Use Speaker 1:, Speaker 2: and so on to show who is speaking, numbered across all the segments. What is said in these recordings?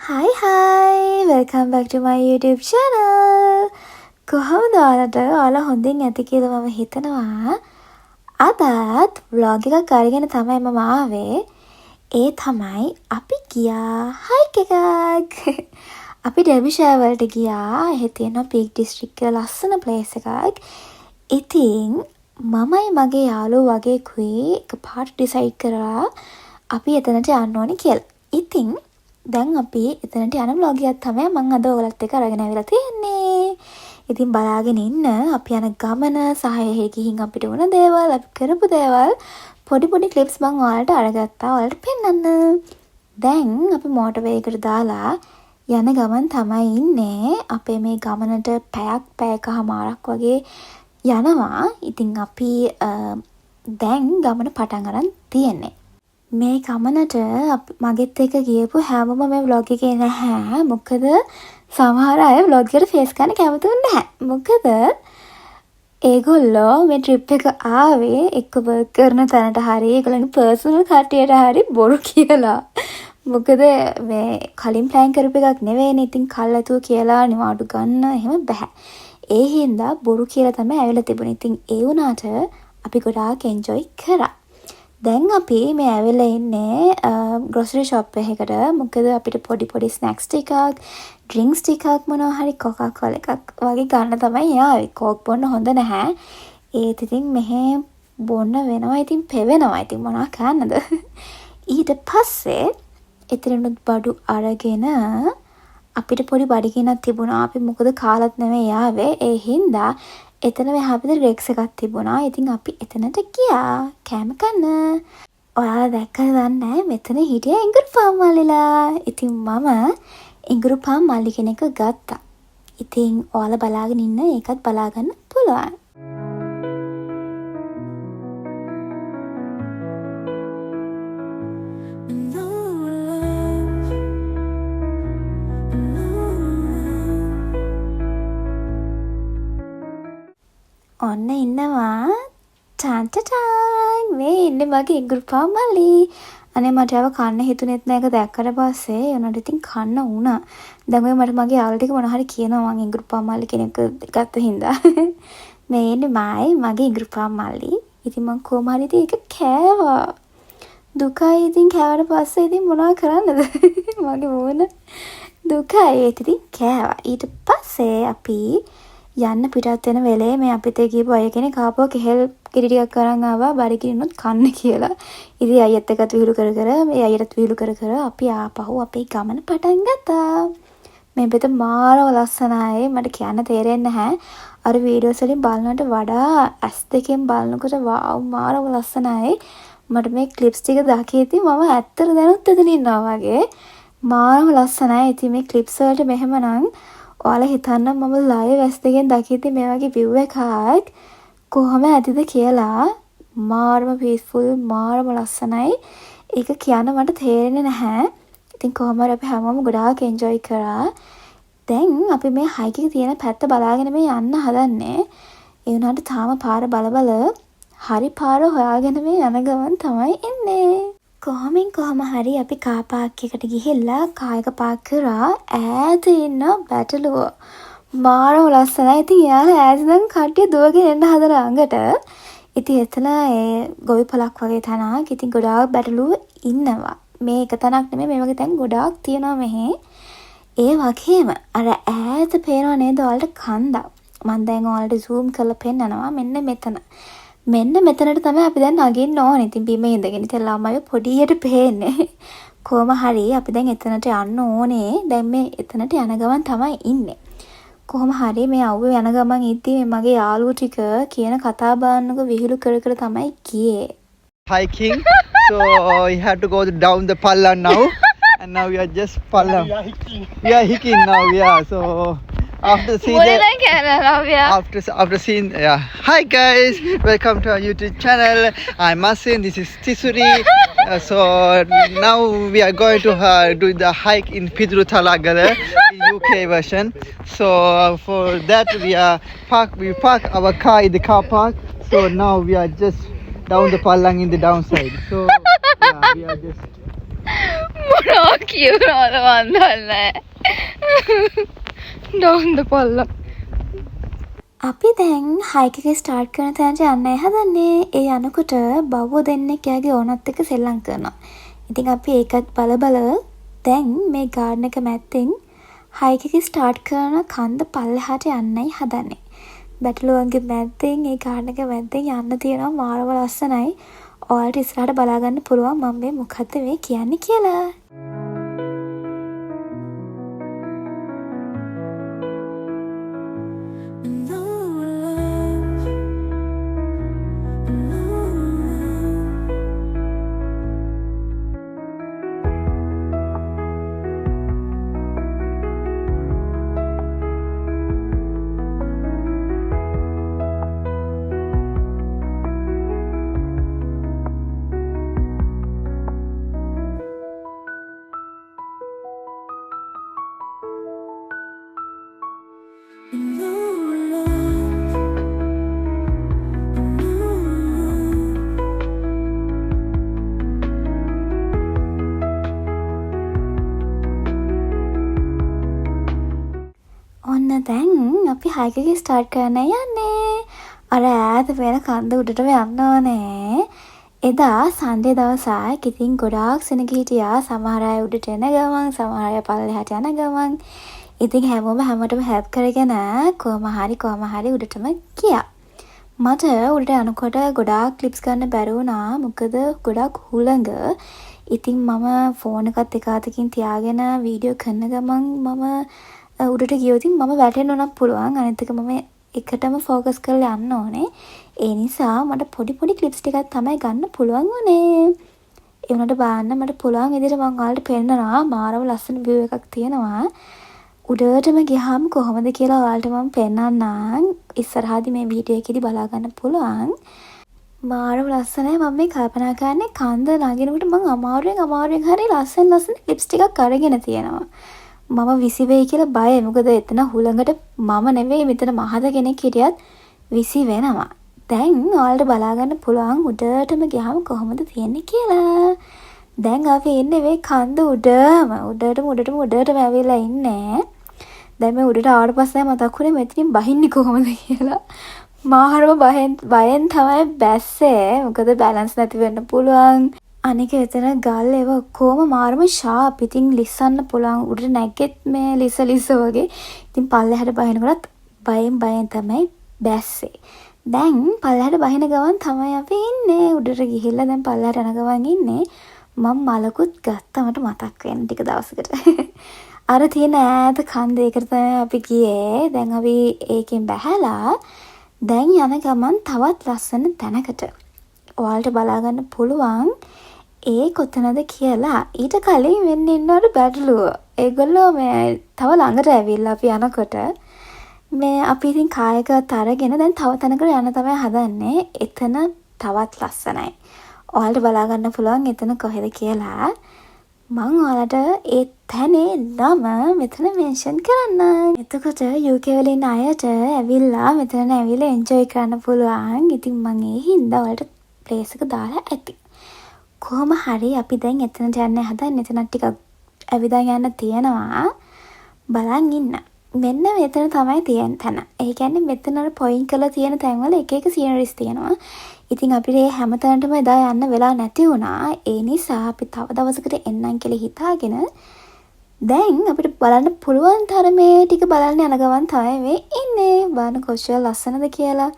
Speaker 1: Hi, welcome back to my YouTube channel. කොහොමද ඔයාලා හොඳින් ඇති කියලා මම හිතනවා. අදත් vlog එකක් අරගෙන තමයි මම ආවේ. ඒ තමයි අපි ගියා hike එකක්. අපි ඩර්බිෂයර් වලට ගියා. එහෙ තියෙන Peak District එක ලස්සන place එකක්. ඉතින් මමයි මගේ යාළුවෝ වගේ කුයි එකපාරට decide කරා අපි එතනට යන්න ඕනේ කියලා. ඉතින් දැන් අපි එතනට යන vlog එකක් තමයි මම අද ඔයගලත් එක්ක අරගෙන ආවිලා තියෙන්නේ. ඉතින් බලාගෙන ඉන්න අපි යන ගමන සහ එහෙ ගිහින් අපිට වුණ දේවල්, අපි කරපු දේවල් පොඩි clips මම ඔයාලට අරගත්තා. ඔයාලට පෙන්නන්න. දැන් අපි motorway එකට දාලා යන ගමන් තමයි ඉන්නේ. අපේ මේ ගමනට පැයකමාරක් වගේ යනවා. ඉතින් අපි දැන් ගමන පටන් ගන්න තියෙන්නේ. මේ ගමනට මගෙත් එක්ක ගියපු හැමෝම මේ vlog එකේ නැහැ. මොකද සමහර අය vlog එකට face ගන්න කැමති නැහැ. මොකද ඒගොල්ලෝ මේ trip එක ආවේ එක්ක work කරන තැනට හරි ඒගොල්ලන්ගේ personal කට්ටියට හරි බොරු කියලා. මොකද මේ කලින් plan කරපු එකක් නෙවෙයිනේ. ඉතින් කල්ලාතුව කියලා නිවාඩු ගන්න එහෙම බෑ. ඒ හින්දා බොරු කියලා තමයි ඇවිල්ලා තිබුණේ. ඉතින් ඒ වුණාට අපි ගොඩාක් enjoy කරා. දැන් අපි මේ ඇවිල්ලා ඉන්නේ grocery shop එකකට. මොකද අපිට පොඩි snacks ටිකක්, drinks ටිකක් මොනවා හරි Coca-Cola එකක් වගේ ගන්න තමයි යාවේ. Coke බොන්න හොඳ නැහැ. ඒත් ඉතින් මෙහෙ බොන්න වෙනවා. ඉතින් පෙවෙනවා. ඉතින් මොනවා කරන්නද? ඊට පස්සේ එතනනුත් බඩු අරගෙන අපිට පොඩි බඩගින්නක් තිබුණා. අපි මොකද කාලත් නෙමෙයි යාවේ. ඒ හින්දා එතන මෙහා පැත්තේ රෙක්ස් එකක් තිබුණා. ඉතින් අපි එතනට ගියා කෑම කන්න. ඔයාලා දැක්කද දන්නේ මෙතන හිටිය ඉඟුරු පාන් මල්ලිලා. ඉතින් මම ඉඟුරු පාන් මල්ලි කෙනෙක් ගත්තා. ඉතින් ඔයාලා බලාගෙන ඉන්න ඒකත් බලාගන්න පුළුවන්. ඔන්න ඉන්නවා ටන්ටටන් මේ ඉන්නේ මගේ ඉඟුරු පාන් මල්ලි. අනේ මට ඒව කන්න හිතුනේත් නෑ. ඒක දැක්කට පස්සේ උනට ඉතින් කන්න වුණා. දැන් ඔය මට මගේ යාළුවා ටික මොන හරි කියනවා මං ඉඟුරු පාන් මල්ලි කෙනෙක් ගත්ත හින්දා. මේ ඉන්නේ මගේ ඉඟුරු පාන් මල්ලි. ඉතින් මං කොහොම හරි ඉතින් ඒක කෑවා. දුකයි ඉතින් කෑවට පස්සේ ඉතින් මොනවා කරන්නද? මගේ මොන දුකයි ඒක ඉතින් කෑවා. ඊට පස්සේ අපි යන්න පිටත් වෙන වෙලේ මේ අපිට ගිහපු අය කෙනෙක් ආපුවා කෙහෙල් කිරි ටිකක් අරන් ආවා බඩගිනිනුත් කන්න කියලා. ඉතින් අයියත් එක්කත් විහිළු කර මේ අයියටත් විහිළු කර අපි ආපහු අපේ ගමන පටන් ගත්තා. මේ පිට මාරව ලස්සනයි. මට කියන්න තේරෙන්නේ නැහැ. අර වීඩියෝස් වලින් බලනකට වඩා ඇස් දෙකෙන් බලනකොට වාව් මාරව ලස්සනයි. මට මේ ක්ලිප්ස් ටික දැකීදී මම ඇත්තට දැනුත් එතන ඉන්නවා වගේ. මාරව ලස්සනයි. ඉතින් මේ ක්ලිප්ස් වලට මෙහෙමනම් ඔයාලා හිතන්න මම live ඇස් දෙකෙන් දැකීදී මේ වගේ view එකක් කොහොම ඇතිද කියලා. මාරම peaceful, මාරම ලස්සනයි. ඒක කියන්න මට තේරෙන්නේ නැහැ. ඉතින් කොහොම හරි අපි හැමෝම ගොඩාක් enjoy කරා. දැන් අපි මේ hike එකේ තියෙන පැත්ත බලාගෙන මේ යන්න හදන්නේ. ඒ වුණාට තාම පාර බල හරි පාර හොයාගෙන මේ යන ගමන් තමයි ඉන්නේ. කොහොම හරි අපි කාර් පාක් එකට ගිහිල්ලා කාර් එක පාක් කරා. ඈත ඉන්න බැටළුව මාරම ලස්සනයි. ඉතින් යාළුවා ඈත ඉඳන් කට්ටිය දුවගෙන එන්න හදන අඟට. ඉතින් එතන ඒ ගොවිපලක් වගේ තැනක්. ඉතින් ගොඩාක් බැටළුව ඉන්නවා. මේ එක තැනක් නෙමෙයි මේ වගේ තැන් ගොඩාක් තියෙනවා මෙහි. ඒ වගේම අර ඈත පේනව නේද ඔයාලට කන්දක්. මම දැන් ඔයාලට zoom කරලා පෙන්නනවා. මෙන්න මෙතන. මෙන්න මෙතනට තමයි අපි දැන් නගින්න ඕනේ. ඉතින් බිම ඉඳගෙන ඉතින් ළමයි පොඩියට පේන්නේ. කොහොම හරි අපි දැන් එතනට යන්න ඕනේ. දැන් මේ එතනට යන ගමන් තමයි ඉන්නේ. කොහොම හරි මේ අවුවේ යන ගමන් ඉද්දි මේ මගේ යාළුවෝ ටික කියන කතා බාන්නක විහිළු කර තමයි ගියේ.
Speaker 2: Hiking, so we have to go down the Pallan now, and now we are just Pallan. We are hiking now, yeah. So after seeing after seeing hi guys, welcome to our YouTube channel. I'm Masin, this is Tisuri. So now we are going to do the hike in Pidru Talagala in UK version. So for that we park our car in the car park. So now we are just down the Pallang in the downside. So yeah, we are just
Speaker 1: මොනවා කියනවද මන් දන්නේ down the පල්ලම්. අපි දැන් hike එක start කරන තැනට යන්නයි හදන්නේ. ඒ යනකොට බව්වෝ දෙන්නෙක් එයාගේ ඕනත් එක්ක සෙල්ලම් කරනවා. ඉතින් අපි ඒකත් බල දැන් මේ ගාඩන් එක මැත්තෙන් හයික් එක ස්ටාර්ට් කරන කන්ද පල්ලෙහාට යන්නයි හදන්නේ. බැටළුවන්ගේ මැද්දෙන් ඒ ගාඩන් එක මැද්දෙන් යන්න තියෙනවා මාරව ලස්සනයි. ඔයාලට ඉස්සරහට බලා ගන්න පුළුවන් මම මේ මොකද්ද මේ කියන්නේ කියලා. ඔන්න දැන් අපි හයික් එක ස්ටාර්ට් කරන්න යන්නේ. අර ඈත වෙන කන්ද උඩටම යන්න ඕනේ. එදා සන්ඩේ දවසක් ඉතින් ගොඩාක් සෙනග හිටියා. සමහර අය උඩට එන ගමන්, සමහර අය පල්ලෙහාට යන ගමන්. ඉතින් හැමෝම හැමෝටම හෙල්ප් කරගෙන කොහම හරි උඩටම ගියා. මට උඩට යනකොට ගොඩාක් ක්ලිප්ස් ගන්න බැරි වුණා. මොකද ගොඩාක් හුළඟ. ඉතින් මම ෆෝන් එකත් එක අතකින් තියාගෙන වීඩියෝ කරන ගමන් මම උඩට ගියොත් මම වැටෙන්න උනත් පුළුවන්. අනිත් එක මම එකටම ફોකස් කරලා යන්න ඕනේ. ඒ නිසා මට පොඩි ක්ලිප්ස් ටිකක් තමයි ගන්න පුළුවන් වුණේ. ඒ වුණාට බලන්න මට පුළුවන් විදිහට මම ඔයාලට පෙන්නනවා. මාරම ලස්සන view එකක් තියෙනවා. උඩටම ගියාම කොහොමද කියලා ඔයාලට මම පෙන්නන්නම්. ඉස්සරහදී මේ වීඩියෝ එකේදී බලා ගන්න පුළුවන්. මාරම ලස්සනයි. මම මේ කල්පනා කරන්නේ කන්ද නගිනකොට මම අමාරුවෙන් හරි ලස්සන ක්ලිප්ස් ටිකක් අරගෙන තියෙනවා. මම විසි වෙයි කියලා බයයි. මොකද එතන හුළඟට මම නෙවෙයි මෙතන මහත කෙනෙක් හිටියත් විසි වෙනවා. දැන් ඔයාලට බලා ගන්න පුළුවන් උඩටම ගියාම කොහොමද තියෙන්නේ කියලා. දැන් අපි ඉන්නේ මේ කන්ද උඩටම ඇවිල්ලා ඉන්නේ. දැන් මේ උඩට ආවට පස්සේ මතක් වුණේ මෙතනින් බහින්නේ කොහොමද කියලා. මාහරම බයෙන් තමයි බැස්සේ. මොකද බැලන්ස් නැති වෙන්න පුළුවන්. අනික එතන ගල් ඒව ඔක්කොම මාරම ෂාප්. ඉතින් ලිස්සන්න පුළුවන්. උඩට නැග්ගෙත් මේ ලිස වගේ. ඉතින් පල්ලෙහාට බහිනකොටත් බයෙන් තමයි බැස්සේ. දැන් පල්ලෙහාට බහින ගමන් තමයි අපි ඉන්නේ. උඩට ගිහිල්ලා දැන් පල්ලෙහාට යන ගමන් ඉන්නේ. මම මලකුත් ගත්තා මට මතක් වෙන ටික දවසකට. අර තියෙන ඈත කන්ද ඒකට තමයි අපි ගියේ. දැන් අපි ඒකෙන් බැහැලා දැන් යන ගමන් තවත් ලස්සන තැනකට. ඔයාලට බලා ගන්න පුළුවන් ඒ කොතනද කියලා. ඊට කලින් වෙන්න ඉන්නවලු බැටළුවෝ. ඒගොල්ලෝ මේ තව ළඟට ඇවිල්ලා අපි යනකොට මේ අපි ඉතින් කායකවත් අරගෙන දැන් තව තැනකට යන්න තමයි හදන්නේ. එතන තවත් ලස්සනයි. ඔයාලට බලා ගන්න පුළුවන් එතන කොහෙද කියලා. මම ඔයාලට ඒ තැනේ නම මෙතන මෙන්ෂන් කරන්න. එතකොට UK වල ඉන්න අයට ඇවිල්ලා මෙතන ඇවිල්ලා එන්ජොයි කරන්න පුළුවන්. ඉතින් මම ඒ හින්දා ඔයාලට ප්ලේස් එක දාලා ඇති. කොහොම හරි අපි දැන් එතනට යන්න හදන්නේ. එතන ටිකක් ඇවිදන් යන්න තියෙනවා. බලන් ඉන්න. මෙන්න මෙතන තමයි තියෙන තැන. ඒ කියන්නේ මෙතන අර පොයින්ට් කරලා තියෙන තැන්වල එක සීනරිස් තියෙනවා. ඉතින් අපිට මේ හැමතැනටම එදා යන්න වෙලා නැති වුණා. ඒ නිසා අපි තව දවසකට එන්නම් කියලා හිතාගෙන දැන් අපිට බලන්න පුළුවන් තරමේ ටික බලන්න යන ගමන් තමයි මේ ඉන්නේ. බලන්න කොච්චර ලස්සනද කියලා.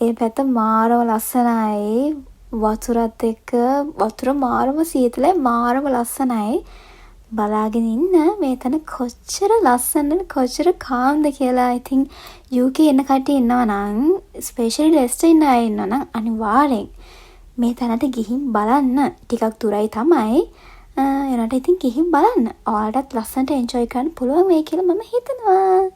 Speaker 1: ඒ පැත්ත මාරම ලස්සනයි. වතුරත් එක්ක වතුර මාරම සීතලයි මාරම ලස්සනයි. බලාගෙන ඉන්න මේ තැන කොච්චර ලස්සනද කොච්චර කාම්ද කියලා. ඉතින් UK එන්න කට්ටිය ඉන්නවා නම් ස්පෙෂලි ලෙස්ටර් ඉන්න අය ඉන්නවා නම් අනිවාර්යෙන් මේ තැනට ගිහින් බලන්න. ටිකක් දුරයි තමයි. එනට ඉතින් ගිහින් බලන්න. ඔයාලටත් ලස්සනට එන්ජොයි කරන්න පුළුවන් වෙයි කියලා මම හිතනවා.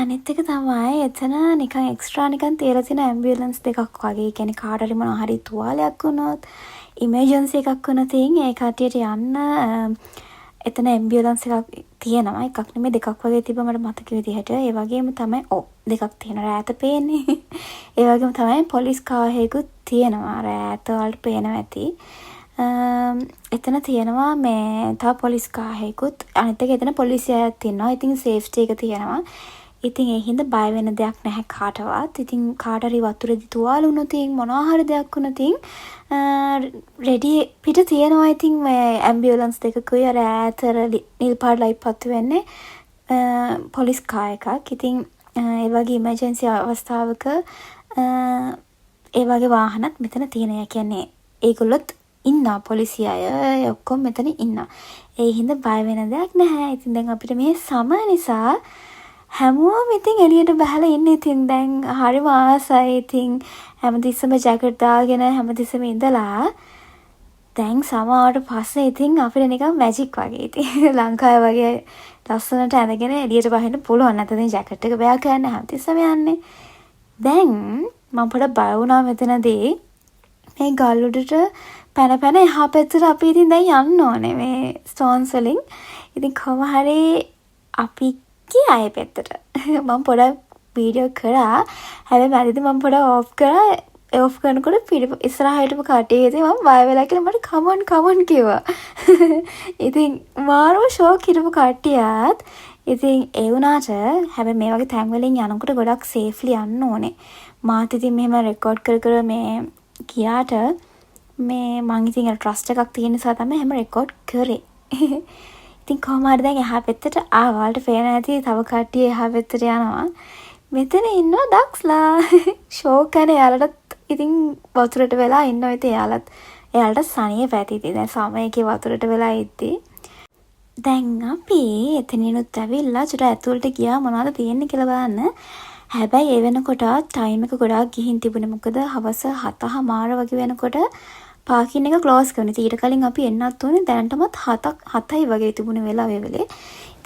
Speaker 1: අනිත් එක තමයි එතන නිකන් එක්ස්ට්‍රා නිකන් තියලා තියෙන ඇම්බියුලන්ස් දෙකක් වගේ. ඒ කියන්නේ කාට හරි මොනවා හරි තුවාලයක් වුණොත්, ඉමර්ජන්සි එකක් වුණොත් ඒ කටියට යන්න එතන ඇම්බියුලන්ස් එකක් තියෙනවා. එකක් නෙමෙයි දෙකක් වගේ තිබ්බ මට මතක විදිහට. ඒ වගේම තමයි දෙකක් තියෙනවා. රෑත පේන්නේ. ඒ වගේම තමයි පොලිස් කාර්යයකුත් තියෙනවා. රෑත වලට පේනවා ඇති. එතන තියෙනවා මේ තව පොලිස් කාර්යයකුත්. අනිත් එක එතන පොලිසිය අයත් ඉන්නවා. ඉතින් සේෆ්ටි එක තියෙනවා. ඉතින් ඒ හින්දා බය වෙන දෙයක් නැහැ කාටවත්. ඉතින් කාට හරි වතුරේදී තුවාල වුණොත් මොනවා හරි දෙයක් වුණොත් රෙඩි පිට තියෙනවා. ඉතින් මේ ඇම්බියුලන්ස් දෙකකුයි අර ඈතර නිල් පාට ලයිට් පත්තු වෙන්නේ පොලිස් කාර් එකක්. ඉතින් ඒ වගේ ඉමර්ජන්සි අවස්ථාවක ඒ වගේ වාහනත් මෙතන තියෙනවා. කියන්නේ ඒගොල්ලොත් ඉන්නවා පොලිසිය අය ඔක්කොම මෙතන ඉන්නවා. ඒ හින්දා බය වෙන දෙයක් නැහැ. ඉතින් දැන් අපිට මේ සම නිසා හැමෝම ඉතින් එළියට බහලා ඉන්නේ. ඉතින් දැන් හරිම ආසයි. ඉතින් හැමතිස්සෙම ජැකට් දාගෙන හැමතිස්සෙම ඉඳලා දැන් සමහරට පස්සේ ඉතින් අපිට නිකන් මැජික් වගේ. ඉතින් ලංකාවේ වගේ ලස්සනට ඇඳගෙන එළියට බහින්න පුළුවන්. නැත්නම් ජැකට් එක බෑ කරන්න හැමතිස්සෙම යන්නේ. දැන් මම පොඩ බය වුණා මෙතනදී මේ ගල් උඩට පැන එහා පැත්තට අපි ඉතින් දැන් යන්න ඕනේ මේ ස්ටෝන්ස් වලින්. ඉතින් කොහොම හරි අපි ආයෙ පැත්තට මම පොඩක් වීඩියෝ කරා. හැබැයි මැදදී මම පොඩ ඔෆ් කරා. ඔෆ් කරනකොට ඉස්සරහට හිටපු කට්ටිය ඉතින් මම බය වෙලා කියලා මට කමොන් කිව්වා. ඉතින් මාරම ෂෝක් හිටපු කට්ටියත්. ඉතින් ඒ වුණාට හැබැයි මේ වගේ තැන් වලින් යනකොට ගොඩක් සේෆ්ලි යන්න ඕනේ. මාත් ඉතින් මෙහෙම රෙකෝඩ් කර මේ ගියාට මේ මං ඉතින් ට්‍රස්ට් එකක් තියෙන නිසා තමයි හැම රෙකෝඩ් කරේ. ඉතින් කොහොම හරි දැන් එහා පැත්තට ආවල්ට පේන ඇති තව කට්ටිය එහා පැත්තට යනවා. මෙතන ඉන්නවා දක්ස්ලා. ෂෝක් කරන යාලටත් ඉතින් වතුරට වෙලා ඉන්නවා. ඉතින් එයාලට සනිය පැති ඉතින් දැන් සමයකේ වතුරට වෙලා ඉද්දි දැන් අපි එතනිනුත් ඇවිල්ලා චුට ඇතුළට ගියා මොනවද තියෙන්නේ කියලා බලන්න. හැබැයි ඒ වෙනකොට ටයිම් එක ගොඩාක් ගිහින් තිබුණේ. මොකද හවස 7:00 වගේ වෙනකොට පාකින් එක ක්ලෝස් කරනවා. ඊට කලින් අපි එන්නත් ඕනේ. දැනටමත් 7යි වගේ තිබුණේ වෙලාව වෙලේ.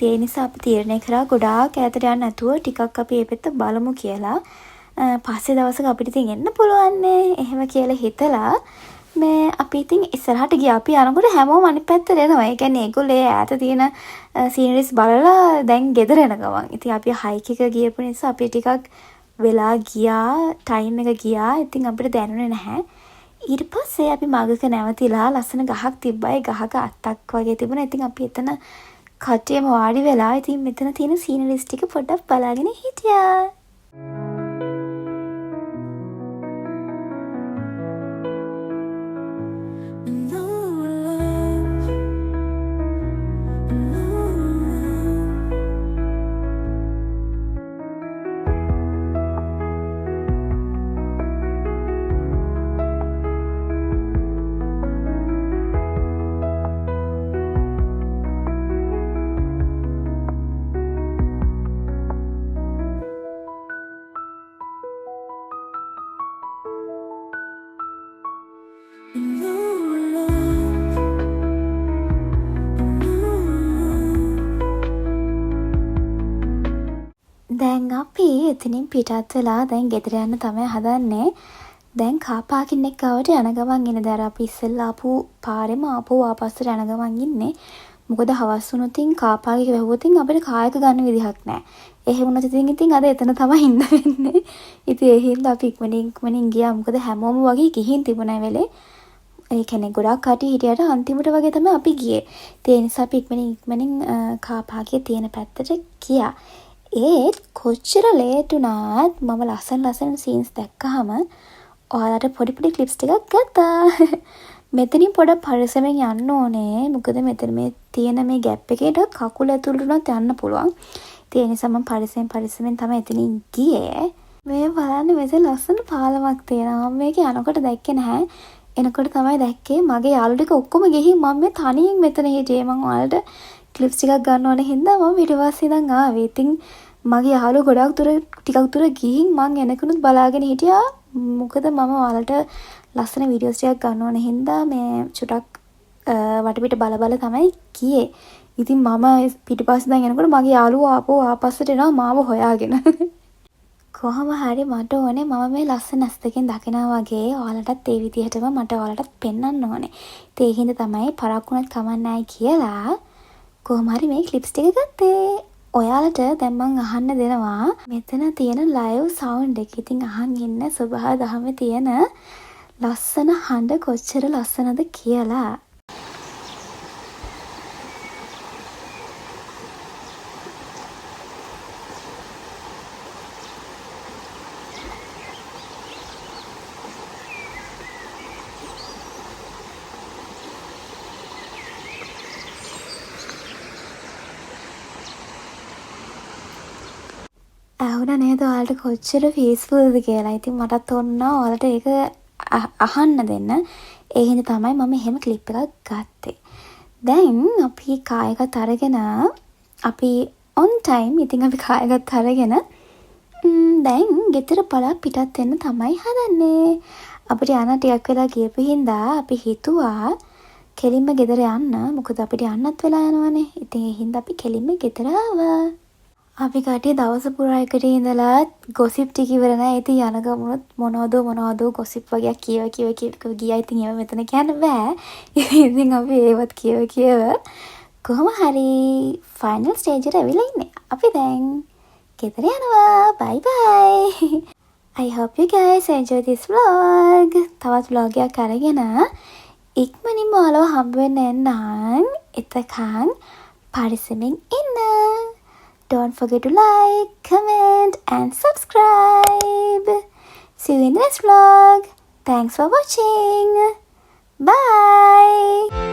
Speaker 1: ඒ නිසා අපි තීරණය කරා ගොඩාක් ඈතට යන්න නැතුව ටිකක් අපි මේ පැත්ත බලමු කියලා. පස්සේ දවසක අපිට ඉතින් එන්න පුළුවන් නේ. එහෙම කියලා හිතලා මේ අපි ඉතින් ඉස්සරහට ගියා. අපි යනකොට හැමෝම අනිත් පැත්තට එනවා. ඒ කියන්නේ ඒගොල්ලෝ ඈත තියෙන සීනරිස් බලලා දැන් ගෙදර එන ගමන්. ඉතින් අපි හයික් එක ගියපු නිසා අපි ටිකක් වෙලා ගියා. ටයිම් එක ගියා. ඉතින් අපිට දැනුනේ නැහැ. ඊට පස්සේ අපි මගක නැවතිලා ලස්සන ගහක් තිබ්බා. ඒ ගහක අත්තක් වගේ තිබුණා. ඉතින් අපි එතන කට්ටියම වාඩි වෙලා ඉතින් මෙතන තියෙන සීනරිස් ටික පොඩ්ඩක් බලාගෙන හිටියා. දැන් අපි එතනින් පිටත් වෙලා දැන් ගෙදර යන්න තමයි හදන්නේ. දැන් කාර් පාකින් එක ගාවට යන ගමන් ඉන්නේ. දැන් අපි ඉස්සෙල්ලා ආපු පාරෙම ආපස්සට යන ගමන් ඉන්නේ. මොකද හවස් වුණොත් කාර් පාක් එක වැහුවොත් අපිට කාර් එක ගන්න විදිහක් නැහැ. එහෙම වුණොත් ඉතින් අද එතන තමයි ඉන්න වෙන්නේ. ඉතින් ඒ හින්දා අපි ඉක්මනින් ගියා. මොකද හැමෝම වගේ ගිහින් තිබුණා වෙලේ. ඒ කියන්නේ ගොඩක් කටි හිටියට අන්තිමට වගේ තමයි අපි ගියේ. ඒ නිසා අපි ඉක්මනින් කාර් පාක් එකේ තියෙන පැත්තට ගියා. ඒත් කොච්චර ලේට් වුණත් මම ලස්සන සීන්ස් දැක්කහම ඔයාලට පොඩි ක්ලිප්ස් ටිකක් ගත්තා. මෙතනින් පොඩක් පරිස්සමෙන් යන්න ඕනේ. මොකද මෙතන මේ තියෙන මේ ગેප් එකේට කකුල ඇතුළට උනත් යන්න පුළුවන්. ඒ නිසා මම පරිස්සමෙන් තමයි එතනින් ගියේ. මේ බලන්න මෙතන ලස්සන පාලමක් තියෙනවා. මේක යනකොට දැක්කේ නැහැ. එනකොට තමයි දැක්කේ. මගේ යාළුවෝ ටික ඔක්කොම ගිහින් මම මේ තනියෙන් මෙතන හිටියේ. මම ඔයාලට ක්ලිප්ස් ටිකක් ගන්න ඕනේ හින්දා මම ඊට පස්සේ ඉඳන් ආවේ. ඉතින් මගේ යාළුවෝ ටිකක් දුර ගිහින් මං එනකනුත් බලාගෙන හිටියා. මොකද මම ඔයාලට ලස්සන වීඩියෝස් ටිකක් ගන්න ඕනේ හින්දා මේ චුටක් වටපිට බල තමයි ගියේ. ඉතින් මම පිටිපස්සේ දැන් යනකොට මගේ යාළුවා ආපස්සට එනවා මාව හොයාගෙන. කොහොම හරි මට ඕනේ මම මේ ලස්සන ඇස් දෙකෙන් දකිනවා වගේ ඔයාලටත් ඒ විදිහටම මට ඔයාලටත් පෙන්වන්න ඕනේ. ඉතින් ඒ හින්දා තමයි පරක්කුණත් කමන්නයි කියලා කොහොම හරි මේ ක්ලිප්ස් ටික ගත්තේ. ඔයාලට දැන් මං අහන්න දෙනවා මෙතන තියෙන ලයිව් සවුන්ඩ් එක. ඉතින් අහන් ඉන්න සබහා දහමේ තියෙන ලස්සන හඬ කොච්චර ලස්සනද කියලා. ඇහුණා නේද ඔයාලට කොච්චර පීස්ෆුල්ද කියලා. ඉතින් මටත් ඕන ඔයාලට ඒක අහන්න දෙන්න. ඒ හින්දා තමයි මම එහෙම ක්ලිප් එකක් ගත්තේ. දැන් අපි කායගත අරගෙන අපි on time ඉතින් අපි කායගත අරගෙන දැන් ගෙදර පළක් පිටත් වෙන්න තමයි හදන්නේ. අපිට යන ටිකක් වෙලා ගියපු හින්දා අපි හිතුවා කෙලින්ම ගෙදර යන්න. මොකද අපිට යන්නත් වෙලා යනවනේ. ඉතින් ඒ හින්දා අපි කෙලින්ම ගෙදර ආවා. අපි කට්ටිය දවස පුරා එකට ඉඳලා ගොසිප් ටික ඉවර නැහැ. ඉතින් යන ගමනොත් මොනවද ගොසිප් වගේ කියව ගියා. ඉතින් ඒව මෙතන කියන්න බෑ. ඉතින් අපි ඒවත් කියව කොහොම හරි ෆයිනල් ස්ටේජ් එකට ඇවිල්ලා ඉන්නේ. අපි දැන් ගෙදර යනවා. bye bye. I hope you guys enjoy this vlog. තවත් vlog එකක් අරගෙන ඉක්මනින්ම ඔයාලව හම්බ වෙන්න එන්නම්. එතකන් පරිස්සමෙන් ඉන්න. Don't forget to like, comment and subscribe. See you in the next vlog. Thanks for watching. Bye.